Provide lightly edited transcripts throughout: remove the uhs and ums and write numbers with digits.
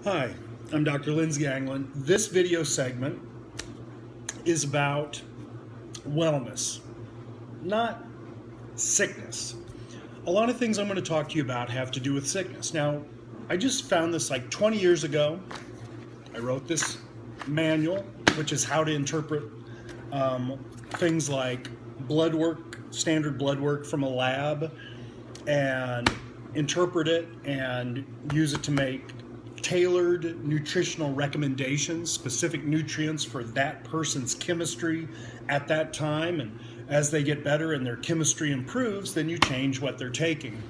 Hi, I'm Dr. Anglen. This video segment is about wellness, not sickness. A lot of things I'm going to talk to you about have to do with sickness. Now, I just found this like 20 years ago. I wrote this manual, which is how to interpret things like blood work, standard blood work from a lab, and interpret it and use it to make tailored nutritional recommendations, specific nutrients for that person's chemistry at that time. And as they get better and their chemistry improves, then you change what they're taking.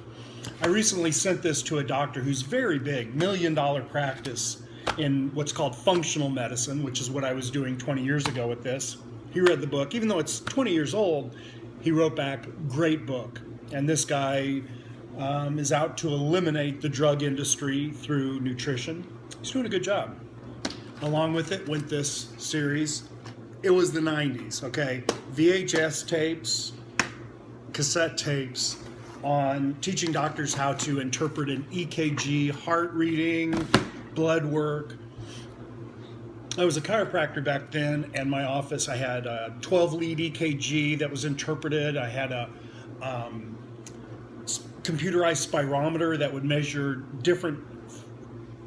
I recently sent this to a doctor who's very big, $1 million practice in what's called functional medicine, which is what I was doing 20 years ago with this. He read the book. Even though it's 20 years old, he wrote back, great book. And this guy is out to eliminate the drug industry through nutrition. He's doing a good job. Along with it went this series. It was the 90s, okay? VHS tapes, cassette tapes on teaching doctors how to interpret an EKG, heart reading, blood work. I was a chiropractor back then, and my office, I had a 12-lead EKG that was interpreted. I had a computerized spirometer that would measure different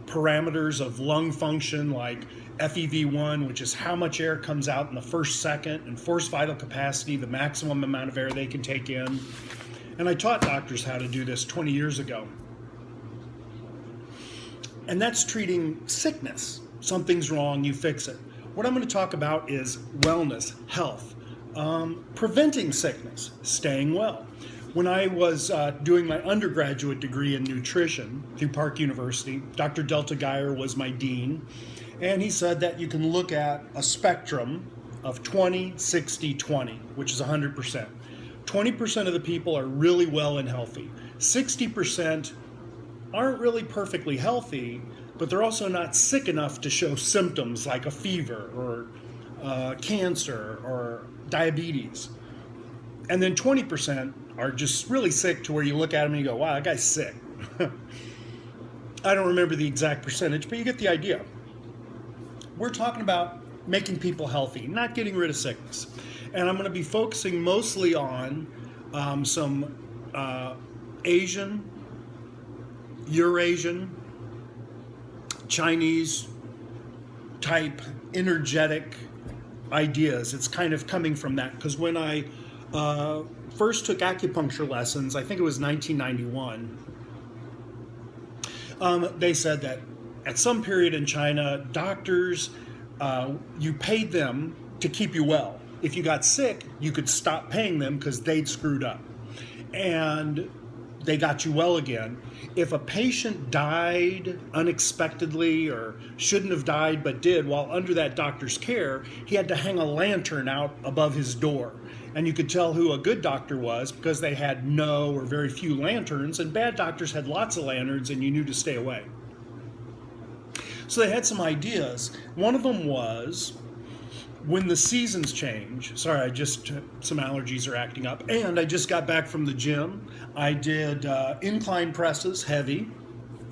parameters of lung function, like FEV1, which is how much air comes out in the first second, and forced vital capacity, the maximum amount of air they can take in. And I taught doctors how to do this 20 years ago. And that's treating sickness. Something's wrong, you fix it. What I'm going to talk about is wellness, health, preventing sickness, staying well. When I was doing my undergraduate degree in nutrition through Park University, Dr. Delta Geyer was my dean, and he said that you can look at a spectrum of 20, 60, 20, which is 100%. 20% of the people are really well and healthy. 60% aren't really perfectly healthy, but they're also not sick enough to show symptoms like a fever or cancer or diabetes. And then 20% are just really sick to where you look at them and you go, wow, that guy's sick. I don't remember the exact percentage, but you get the idea. We're talking about making people healthy, not getting rid of sickness. And I'm going to be focusing mostly on some Asian, Eurasian, Chinese type energetic ideas. It's kind of coming from that, because when I first took acupuncture lessons, I think it was 1991, they said that at some period in China, doctors, you paid them to keep you well. If you got sick, you could stop paying them because they'd screwed up. And they got you well again. If a patient died unexpectedly or shouldn't have died but did while under that doctor's care, he had to hang a lantern out above his door. And you could tell who a good doctor was because they had no or very few lanterns, and bad doctors had lots of lanterns and you knew to stay away. So they had some ideas. One of them was, when the seasons change, sorry, some allergies are acting up, and I just got back from the gym. I did incline presses, heavy,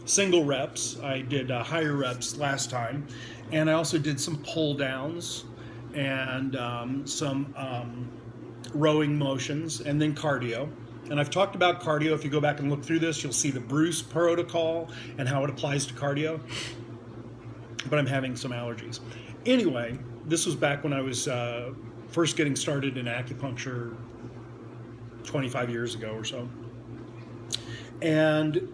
single reps. I did higher reps last time, and I also did some pull downs and some rowing motions, and then cardio. And I've talked about cardio. If you go back and look through this, you'll see the Bruce protocol and how it applies to cardio. But I'm having some allergies. Anyway, this was back when I was first getting started in acupuncture 25 years ago or so. And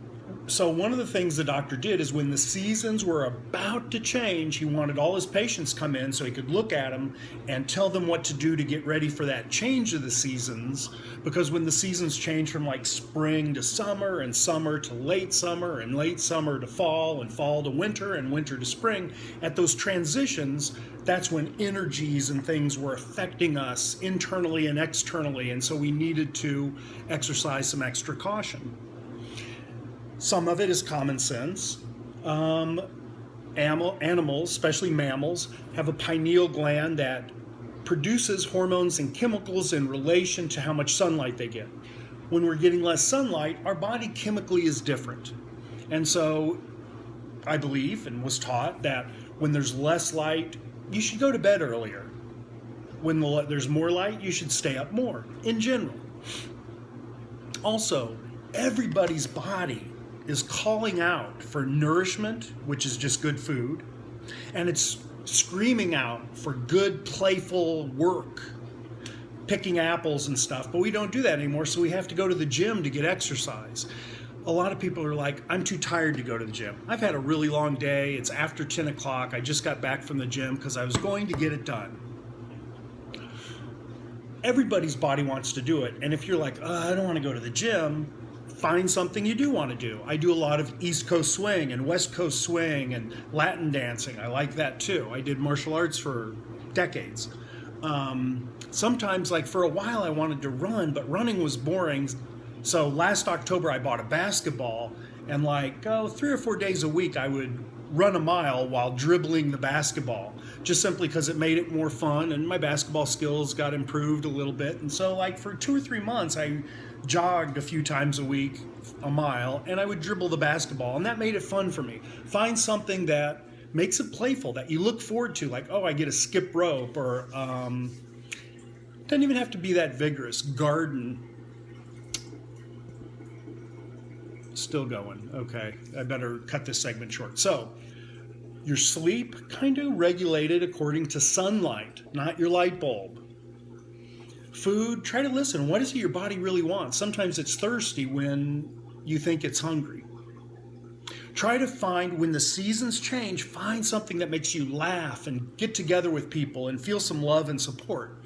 so one of the things the doctor did is when the seasons were about to change, he wanted all his patients come in so he could look at them and tell them what to do to get ready for that change of the seasons. Because when the seasons change from like spring to summer and summer to late summer and late summer to fall and fall to winter and winter to spring, at those transitions, that's when energies and things were affecting us internally and externally. And so we needed to exercise some extra caution. Some of it is common sense. Animals, especially mammals, have a pineal gland that produces hormones and chemicals in relation to how much sunlight they get. When we're getting less sunlight, our body chemically is different. And so I believe and was taught that when there's less light, you should go to bed earlier. When there's more light, you should stay up more in general. Also, everybody's body is calling out for nourishment, which is just good food, and it's screaming out for good, playful work, picking apples and stuff, but we don't do that anymore, so we have to go to the gym to get exercise. A lot of people are like, I'm too tired to go to the gym. I've had a really long day. It's after 10 o'clock. I just got back from the gym because I was going to get it done. Everybody's body wants to do it, and if you're like, I don't want to go to the gym, find something you do want to do. I do a lot of East Coast swing and West Coast swing and Latin dancing. I like that too. I did martial arts for decades. Sometimes, like for a while, I wanted to run, but running was boring. So last October, I bought a basketball, and like 3 or 4 days a week, I would run a mile while dribbling the basketball, just simply because it made it more fun, and my basketball skills got improved a little bit. And so like for 2 or 3 months, I jogged a few times a week, a mile, and I would dribble the basketball, and that made it fun for me. Find something that makes it playful, that you look forward to, like, I get a skip rope, or doesn't even have to be that vigorous. Garden. Still going. Okay, I better cut this segment short. So, your sleep kind of regulated according to sunlight, not your light bulb. Food, try to listen. What is it your body really wants? Sometimes it's thirsty when you think it's hungry. Try to find, when the seasons change, find something that makes you laugh and get together with people and feel some love and support.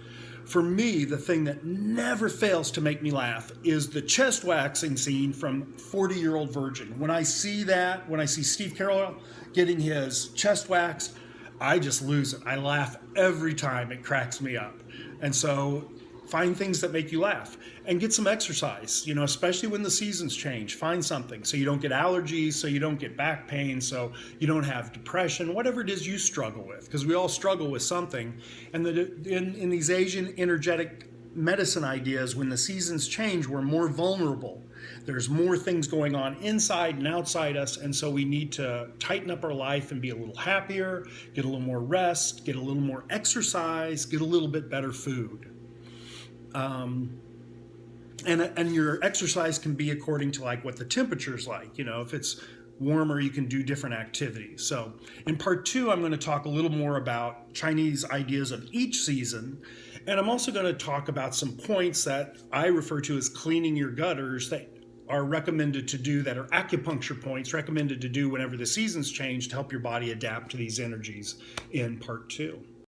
For me, the thing that never fails to make me laugh is the chest waxing scene from 40-Year-Old Virgin. When I see that, when I see Steve Carell getting his chest waxed, I just lose it. I laugh every time. It cracks me up. And so find things that make you laugh and get some exercise, especially when the seasons change. Find something so you don't get allergies, so you don't get back pain, so you don't have depression, whatever it is you struggle with, because we all struggle with something. And in these Asian energetic medicine ideas, when the seasons change, we're more vulnerable. There's more things going on inside and outside us, and so we need to tighten up our life and be a little happier, get a little more rest, get a little more exercise, get a little bit better food. And your exercise can be according to like what the temperature's like. If it's warmer, you can do different activities. So in part 2, I'm going to talk a little more about Chinese ideas of each season. And I'm also going to talk about some points that I refer to as cleaning your gutters that are recommended to do, that are acupuncture points recommended to do whenever the seasons change to help your body adapt to these energies in part 2.